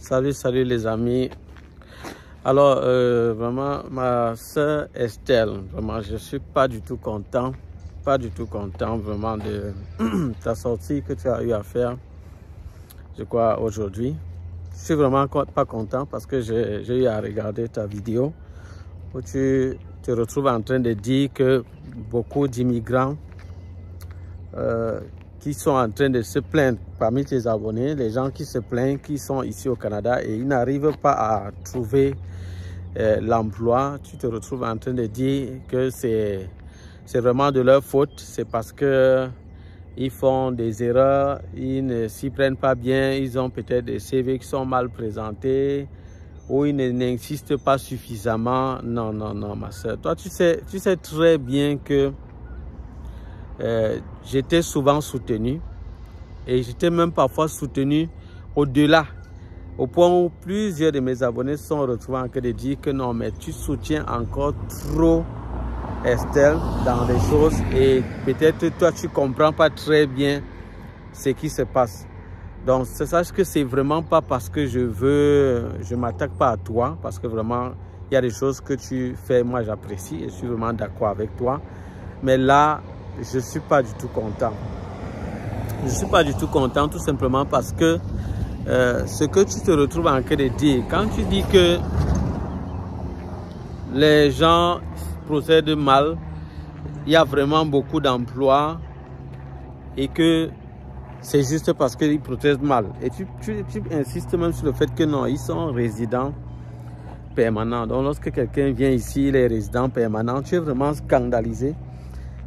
Salut les amis. Alors, vraiment, ma soeur Estelle, vraiment, je suis pas du tout content vraiment de ta sortie que tu as eu à faire, je crois, aujourd'hui. Je suis vraiment pas content parce que j'ai eu à regarder ta vidéo où tu te retrouves en train de dire que beaucoup d'immigrants qui sont en train de se plaindre parmi tes abonnés, les gens qui se plaignent, qui sont ici au Canada et ils n'arrivent pas à trouver l'emploi, tu te retrouves en train de dire que c'est vraiment de leur faute, c'est parce que ils font des erreurs, ils ne s'y prennent pas bien, ils ont peut-être des CV qui sont mal présentés ou ils n'insistent pas suffisamment. Non, ma soeur, toi tu sais très bien que j'étais souvent soutenu et j'étais même parfois soutenu au-delà, au point où plusieurs de mes abonnés se sont retrouvés en train de dire que non, mais tu soutiens encore trop Estelle dans des choses et peut-être toi tu comprends pas très bien ce qui se passe. Donc sache que c'est vraiment pas parce que je m'attaque pas à toi, parce que vraiment il y a des choses que tu fais, moi j'apprécie et je suis vraiment d'accord avec toi, mais là je suis pas du tout content. Je suis pas du tout content tout simplement parce que ce que tu te retrouves en train de dire, quand tu dis que les gens procèdent mal, il y a vraiment beaucoup d'emplois et que c'est juste parce qu'ils procèdent mal. Et tu insistes même sur le fait que non, ils sont résidents permanents. Donc lorsque quelqu'un vient ici, il est résident permanent, tu es vraiment scandalisé,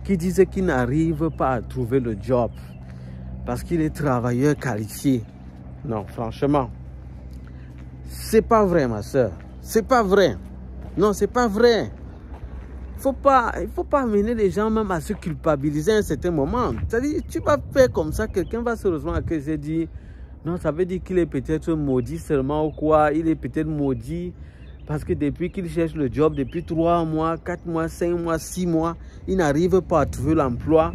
qui disait qu'il n'arrive pas à trouver le job parce qu'il est travailleur qualifié. Non, franchement, c'est pas vrai, ma soeur. C'est pas vrai. Non, c'est pas vrai. Il faut pas amener les gens même à se culpabiliser à un certain moment. C'est-à-dire, tu vas faire comme ça, quelqu'un va se rejoindre à que j'ai dit, non, ça veut dire qu'il est peut-être maudit seulement ou quoi. Il est peut-être maudit parce que depuis qu'il cherche le job, depuis 3 mois, 4 mois, 5 mois, 6 mois, il n'arrive pas à trouver l'emploi.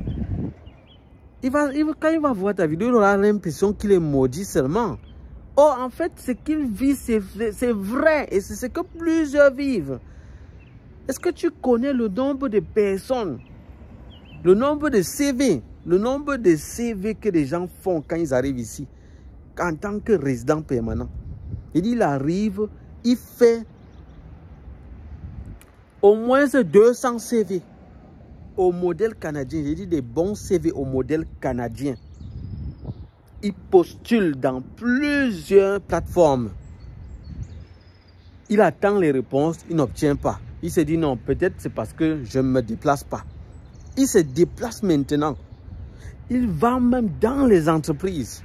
Quand il va voir ta vidéo, il aura l'impression qu'il est maudit seulement. Oh, en fait, ce qu'il vit, c'est vrai. Et c'est ce que plusieurs vivent. Est-ce que tu connais le nombre de personnes, le nombre de CV, que les gens font quand ils arrivent ici, en tant que résident permanent? Il arrive, il fait au moins 200 CV au modèle canadien. J'ai dit des bons CV au modèle canadien. Il postule dans plusieurs plateformes. Il attend les réponses, il n'obtient pas. Il se dit non, peut-être c'est parce que je ne me déplace pas. Il se déplace maintenant. Il va même dans les entreprises.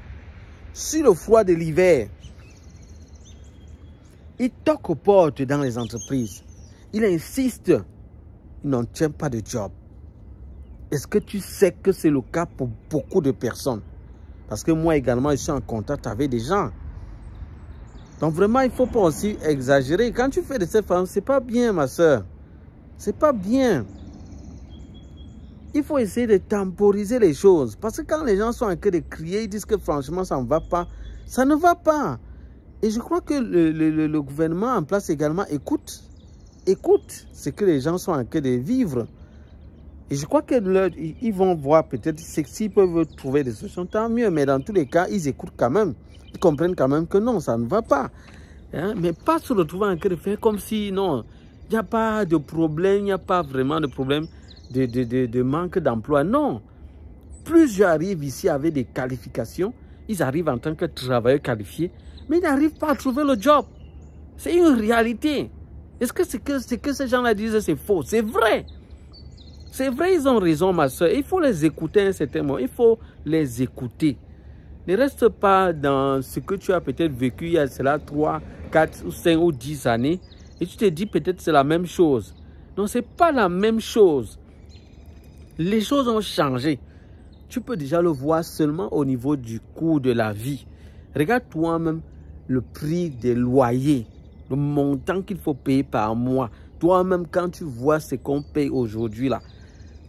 Sur le froid de l'hiver, il toque aux portes dans les entreprises. Il insiste. Il n'obtient pas de job. Est-ce que tu sais que c'est le cas pour beaucoup de personnes? Parce que moi également, je suis en contact avec des gens. Donc vraiment, il ne faut pas aussi exagérer. Quand tu fais de cette façon, ce n'est pas bien, ma soeur. Ce n'est pas bien. Il faut essayer de temporiser les choses. Parce que quand les gens sont en train de crier, ils disent que franchement, ça ne va pas. Ça ne va pas. Et je crois que le gouvernement en place également écoute ce que les gens sont en train de vivre. Et je crois qu'ils vont voir peut-être s'ils peuvent trouver des solutions, tant mieux. Mais dans tous les cas, ils écoutent quand même. Ils comprennent quand même que non, ça ne va pas. Hein? Mais pas se retrouver en train de faire comme si, non, il n'y a pas de problème, il n'y a pas vraiment de problème de manque d'emploi. Non. Plusieurs arrivent ici avec des qualifications. Ils arrivent en tant que travailleurs qualifiés, mais ils n'arrivent pas à trouver le job. C'est une réalité. Est-ce que ce que ces gens-là disent, c'est faux? C'est vrai. C'est vrai, ils ont raison, ma soeur. Il faut les écouter à un certain moment. Il faut les écouter. Ne reste pas dans ce que tu as peut-être vécu il y a cela 3, 4, ou 5 ou 10 années. Et tu te dis peut-être c'est la même chose. Non, ce n'est pas la même chose. Les choses ont changé. Tu peux déjà le voir seulement au niveau du coût de la vie. Regarde toi-même le prix des loyers, le montant qu'il faut payer par mois. Toi-même, quand tu vois ce qu'on paye aujourd'hui là,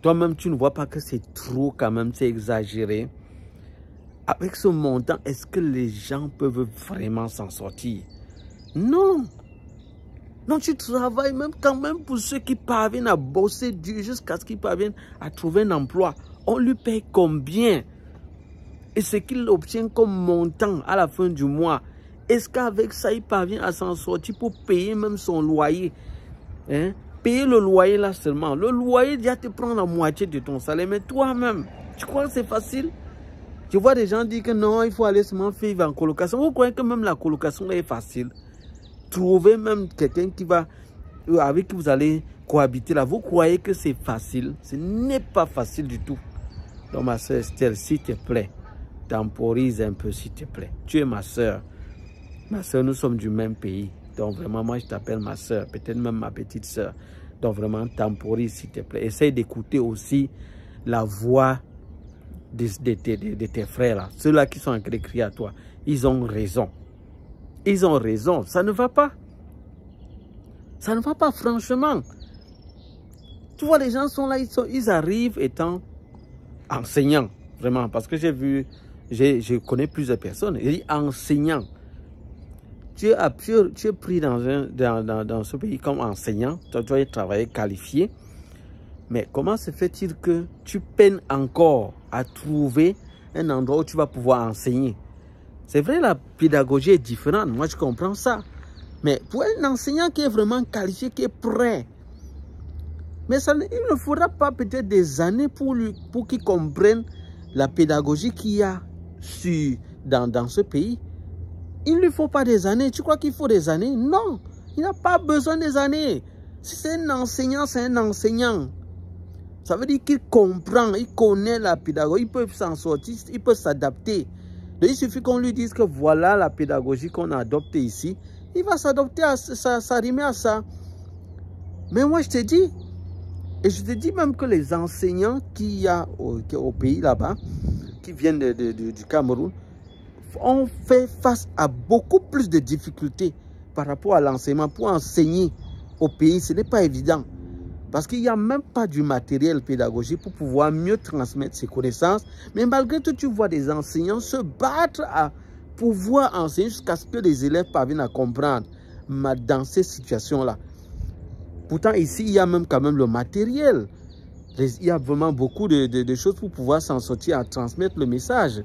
toi-même, tu ne vois pas que c'est trop quand même, c'est exagéré. avec ce montant, est-ce que les gens peuvent vraiment s'en sortir? Non. Non, tu travailles même quand même pour ceux qui parviennent à bosser dur jusqu'à ce qu'ils parviennent à trouver un emploi. On lui paye combien? Et ce qu'il obtient comme montant à la fin du mois, est-ce qu'avec ça, il parvient à s'en sortir pour payer même son loyer? Hein? Payer le loyer là seulement. Le loyer déjà te prend la moitié de ton salaire. Mais toi-même, tu crois que c'est facile? Tu vois des gens dire que non, il faut aller seulement vivre en colocation. Vous croyez que même la colocation est facile? Trouver même quelqu'un qui va, avec qui vous allez cohabiter là, vous croyez que c'est facile? Ce n'est pas facile du tout. Donc ma soeur Estelle, s'il te plaît, temporise un peu s'il te plaît. Tu es ma soeur. Ma soeur, nous sommes du même pays. Donc vraiment, moi je t'appelle ma soeur, peut-être même ma petite soeur. Donc vraiment, temporise s'il te plaît. Essaye d'écouter aussi la voix de tes frères là. Ceux-là qui sont en train de crier à toi. Ils ont raison. Ils ont raison. Ça ne va pas. Ça ne va pas, franchement. Tu vois, les gens sont là, ils arrivent étant enseignants. Vraiment, parce que j'ai vu, je connais plusieurs personnes. Ils disent enseignants. Tu es pris dans ce pays comme enseignant. Tu dois travailler qualifié. Mais comment se fait-il que tu peines encore à trouver un endroit où tu vas pouvoir enseigner? C'est vrai, la pédagogie est différente. Moi, je comprends ça. Mais pour un enseignant qui est vraiment qualifié, qui est prêt, mais il ne faudra pas peut-être des années pour qu'il comprenne la pédagogie qu'il y a dans ce pays. Il ne lui faut pas des années. Tu crois qu'il faut des années? Non, il n'a pas besoin des années. Si c'est un enseignant, c'est un enseignant. Ça veut dire qu'il comprend, il connaît la pédagogie, il peut s'en sortir, il peut s'adapter. Il suffit qu'on lui dise que voilà la pédagogie qu'on a adoptée ici. Il va s'adapter à ça, s'arrimer à ça. Mais moi, je te dis, et je te dis même que les enseignants qu'il y a au pays là-bas, qui viennent du Cameroun, ont fait face à beaucoup plus de difficultés par rapport à l'enseignement. Pour enseigner au pays, ce n'est pas évident. Parce qu'il n'y a même pas du matériel pédagogique pour pouvoir mieux transmettre ses connaissances. Mais malgré tout, tu vois des enseignants se battre à pouvoir enseigner jusqu'à ce que les élèves parviennent à comprendre dans ces situations-là. Pourtant, ici, il y a même quand même le matériel. Il y a vraiment beaucoup de choses pour pouvoir s'en sortir à transmettre le message.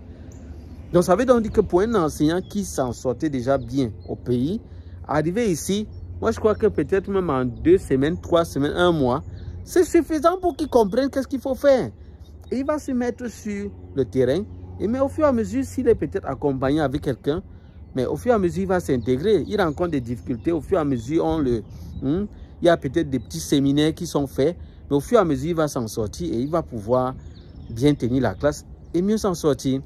Donc, ça veut donc dire que pour un enseignant qui s'en sortait déjà bien au pays, arriver ici, moi, je crois que peut-être même en 2 semaines, 3 semaines, 1 mois, c'est suffisant pour qu'il comprenne qu'est-ce qu'il faut faire. Et il va se mettre sur le terrain. Mais au fur et à mesure, s'il est peut-être accompagné avec quelqu'un, mais au fur et à mesure, il va s'intégrer. Il rencontre des difficultés. Au fur et à mesure, il y a peut-être des petits séminaires qui sont faits. Mais au fur et à mesure, il va s'en sortir et il va pouvoir bien tenir la classe et mieux s'en sortir.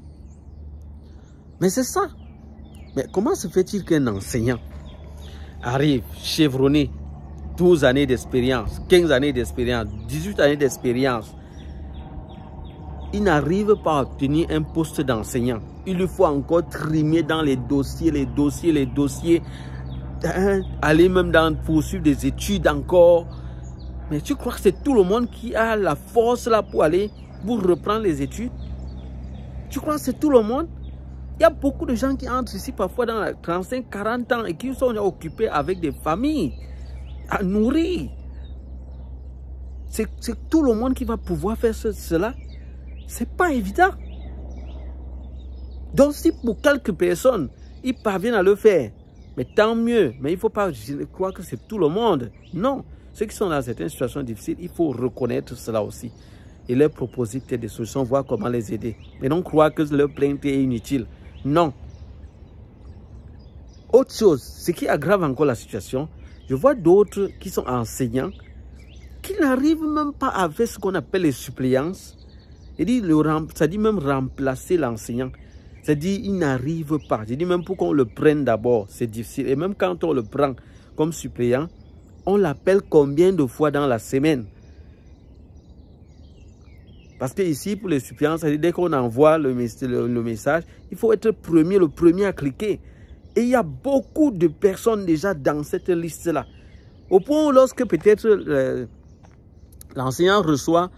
Mais c'est ça. Mais comment se fait-il qu'un enseignant arrive chevronné, 12 années d'expérience, 15 années d'expérience, 18 années d'expérience, il n'arrive pas à obtenir un poste d'enseignant? Il lui faut encore trimer dans les dossiers, aller même poursuivre des études encore. Mais tu crois que c'est tout le monde qui a la force là pour reprendre les études? Tu crois que c'est tout le monde? Il y a beaucoup de gens qui entrent ici parfois dans 35-40 ans et qui sont occupés avec des familles à nourrir. C'est tout le monde qui va pouvoir faire cela. C'est pas évident. Donc si pour quelques personnes, ils parviennent à le faire, mais tant mieux. Mais il ne faut pas croire que c'est tout le monde. Non. Ceux qui sont dans certaines situations difficiles, il faut reconnaître cela aussi. Et leur proposer peut-être des solutions, voir comment les aider. Et non croire que leur plainte est inutile. Non. Autre chose, ce qui aggrave encore la situation, je vois d'autres qui sont enseignants qui n'arrivent même pas à faire ce qu'on appelle les suppléances. Ça dit même remplacer l'enseignant. C'est-à-dire il n'arrive pas. Je dis même pour qu'on le prenne d'abord, c'est difficile. Et même quand on le prend comme suppléant, on l'appelle combien de fois dans la semaine? Parce que ici, pour les suppléants, dès qu'on envoie le message, il faut être le premier à cliquer. Et il y a beaucoup de personnes déjà dans cette liste-là. Au point où lorsque peut-être l'enseignant reçoit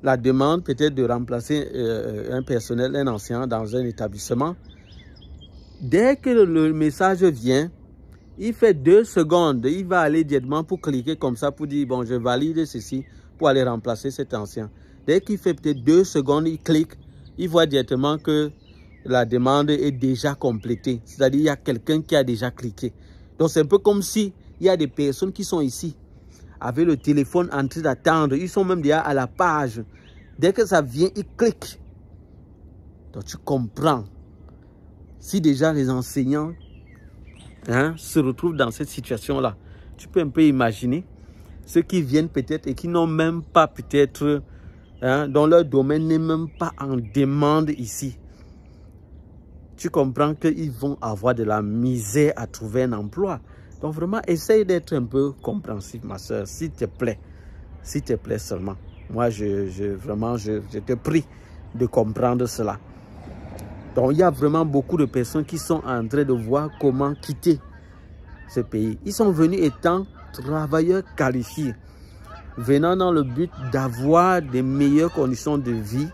la demande peut-être de remplacer un personnel, un ancien dans un établissement. Dès que le message vient, il fait 2 secondes, il va aller directement pour cliquer comme ça pour dire bon, je valide ceci pour aller remplacer cet ancien. Dès qu'il fait peut-être 2 secondes, il clique, il voit directement que la demande est déjà complétée. C'est-à-dire il y a quelqu'un qui a déjà cliqué. Donc c'est un peu comme si il y a des personnes qui sont ici avec le téléphone en train d'attendre. Ils sont même déjà à la page. Dès que ça vient, ils cliquent. Donc tu comprends. Si déjà les enseignants se retrouvent dans cette situation-là, tu peux un peu imaginer ceux qui viennent peut-être et qui n'ont même pas peut-être, dont leur domaine n'est même pas en demande ici. Tu comprends qu'ils vont avoir de la misère à trouver un emploi. Donc vraiment, essaye d'être un peu compréhensif, ma soeur, s'il te plaît. S'il te plaît seulement. Moi, vraiment, je te prie de comprendre cela. Donc, il y a vraiment beaucoup de personnes qui sont en train de voir comment quitter ce pays. Ils sont venus étant travailleurs qualifiés, venant dans le but d'avoir des meilleures conditions de vie.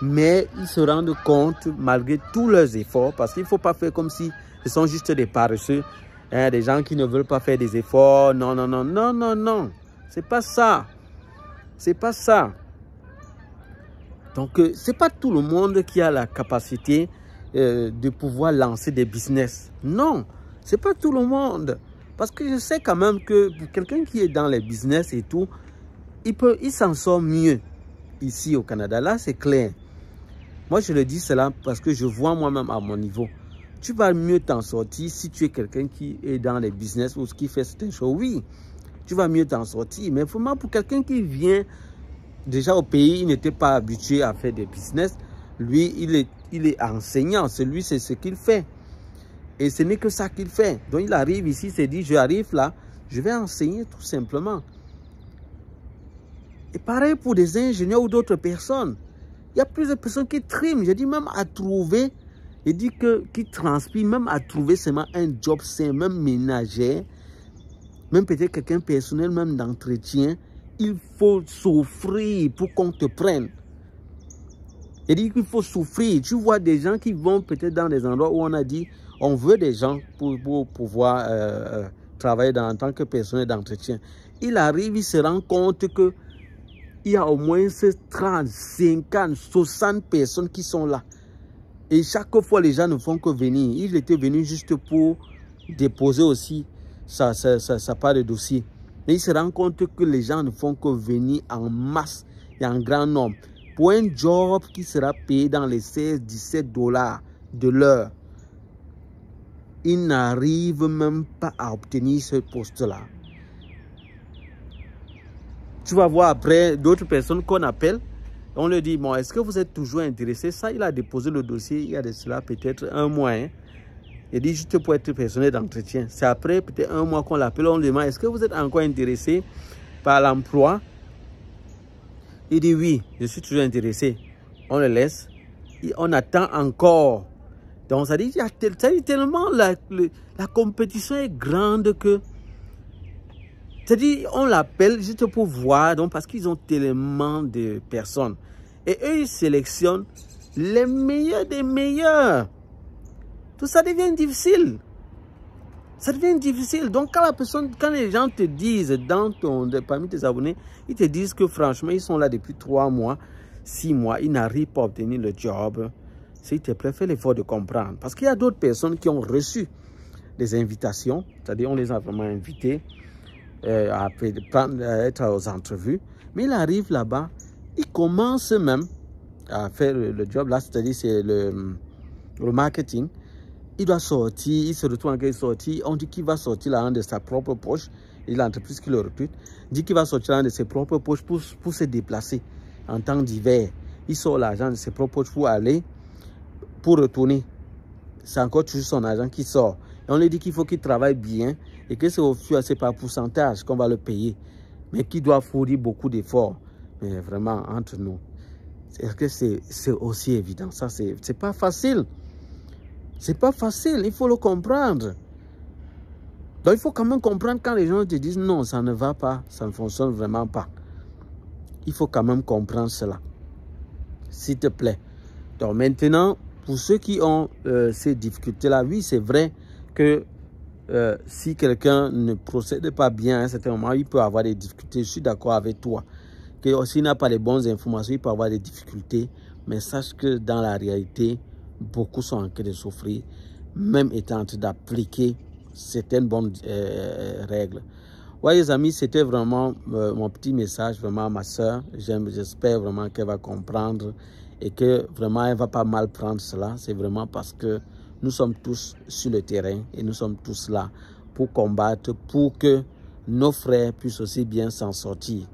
Mais ils se rendent compte, malgré tous leurs efforts, parce qu'il ne faut pas faire comme si ce sont juste des paresseux, des gens qui ne veulent pas faire des efforts. Non, non, non, non, non, non. C'est pas ça. C'est pas ça. Donc, c'est pas tout le monde qui a la capacité de pouvoir lancer des business. Non, c'est pas tout le monde. Parce que je sais quand même que pour quelqu'un qui est dans les business et tout, il s'en sort mieux ici au Canada. Là, c'est clair. Moi, je le dis cela parce que je vois moi-même à mon niveau. Tu vas mieux t'en sortir si tu es quelqu'un qui est dans les business ou qui fait certaines choses. Oui, tu vas mieux t'en sortir. Mais vraiment, pour quelqu'un qui vient déjà au pays, il n'était pas habitué à faire des business. Lui, il est enseignant. Celui, c'est ce qu'il fait. Et ce n'est que ça qu'il fait. Donc, il arrive ici, il se dit, je arrive là, je vais enseigner tout simplement. Et pareil pour des ingénieurs ou d'autres personnes. Il y a plusieurs personnes qui triment. Je dis même à trouver, je dis qui transpirent, même à trouver seulement un job sain, même ménager, même peut-être quelqu'un personnel, même d'entretien. Il faut souffrir pour qu'on te prenne. Je dis qu'il faut souffrir. Tu vois des gens qui vont peut-être dans des endroits où on a dit on veut des gens pour pouvoir travailler en tant que personnel d'entretien. Il arrive, il se rend compte que il y a au moins 30, 50, 60 personnes qui sont là. Et chaque fois, les gens ne font que venir. Il était venu juste pour déposer aussi sa part de dossier. Et il se rend compte que les gens ne font que venir en masse et en grand nombre. Pour un job qui sera payé dans les 16-17 $ de l'heure. Il n'arrive même pas à obtenir ce poste-là. Tu vas voir après d'autres personnes qu'on appelle. On leur dit, bon, est-ce que vous êtes toujours intéressé? Ça, il a déposé le dossier il y a de cela peut-être 1 mois. Il dit juste pour être personnel d'entretien. C'est après peut-être 1 mois qu'on l'appelle. On lui demande, est-ce que vous êtes encore intéressé par l'emploi? Il dit oui, je suis toujours intéressé. On le laisse. Et on attend encore. Donc ça dit, tellement la compétition est grande que... C'est-à-dire, on l'appelle juste pour voir, donc parce qu'ils ont tellement de personnes. Et eux, ils sélectionnent les meilleurs des meilleurs. Tout ça devient difficile. Ça devient difficile. Donc, quand les gens te disent, parmi tes abonnés, ils te disent que franchement, ils sont là depuis 3 mois, 6 mois, ils n'arrivent pas à obtenir le job. S'il te plaît, fais l'effort de comprendre. Parce qu'il y a d'autres personnes qui ont reçu des invitations. C'est-à-dire, on les a vraiment invités. À être aux entrevues, mais il arrive là-bas, il commence même à faire le job là, c'est-à-dire c'est le marketing. Il doit sortir, il se retrouve en train de sortir, on dit qu'il va sortir l'argent de sa propre poche, et l'entreprise qui le recrute dit qu'il va sortir l'argent de ses propres poches pour se déplacer en temps d'hiver. Il sort l'argent de ses propres poches pour aller, pour retourner. C'est encore toujours son argent qui sort. Et on lui dit qu'il faut qu'il travaille bien et que c'est par pourcentage qu'on va le payer. Mais qu'il doit fournir beaucoup d'efforts. Mais vraiment, entre nous, est-ce que c'est aussi évident? Ça, c'est pas facile. C'est pas facile, il faut le comprendre. Donc, il faut quand même comprendre quand les gens te disent non, ça ne va pas, ça ne fonctionne vraiment pas. Il faut quand même comprendre cela. S'il te plaît. Donc maintenant, pour ceux qui ont ces difficultés-là, oui, c'est vrai que si quelqu'un ne procède pas bien à un certain moment, il peut avoir des difficultés. Je suis d'accord avec toi. Que s'il n'a pas les bonnes informations, il peut avoir des difficultés. Mais sache que dans la réalité, beaucoup sont en train de souffrir, même étant en train d'appliquer certaines bonnes règles. Ouais, les amis, c'était vraiment mon petit message, vraiment à ma soeur. J'espère vraiment qu'elle va comprendre et que vraiment elle ne va pas mal prendre cela. C'est vraiment parce que nous sommes tous sur le terrain et nous sommes tous là pour combattre, pour que nos frères puissent aussi bien s'en sortir.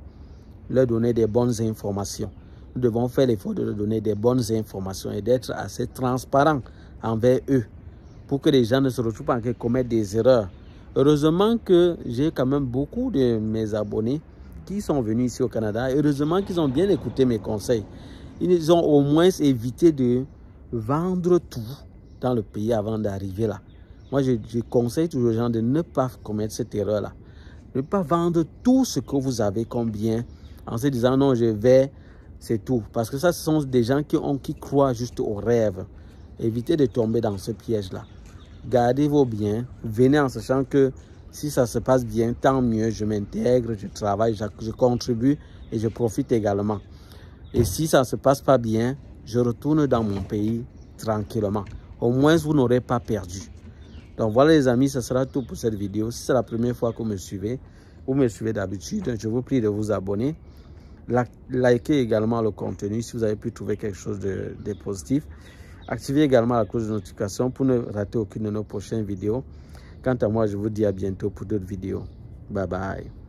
Leur donner des bonnes informations. Nous devons faire l'effort de leur donner des bonnes informations et d'être assez transparents envers eux pour que les gens ne se retrouvent pas à commettre des erreurs. Heureusement que j'ai quand même beaucoup de mes abonnés qui sont venus ici au Canada. Heureusement qu'ils ont bien écouté mes conseils. Ils ont au moins évité de vendre tout dans le pays avant d'arriver là. Moi, je conseille toujours aux gens de ne pas commettre cette erreur-là. Ne pas vendre tout ce que vous avez comme bien en se disant non, je vais, c'est tout. Parce que ça, ce sont des gens qui croient juste aux rêves. Évitez de tomber dans ce piège-là. Gardez vos biens, venez en sachant que si ça se passe bien, tant mieux, je m'intègre, je travaille, je contribue et je profite également. Et si ça ne se passe pas bien, je retourne dans mon pays tranquillement. Au moins, vous n'aurez pas perdu. Donc voilà les amis, ce sera tout pour cette vidéo. Si c'est la première fois que vous me suivez d'habitude, je vous prie de vous abonner. Likez également le contenu si vous avez pu trouver quelque chose de positif. Activez également la cloche de notification pour ne rater aucune de nos prochaines vidéos. Quant à moi, je vous dis à bientôt pour d'autres vidéos. Bye bye.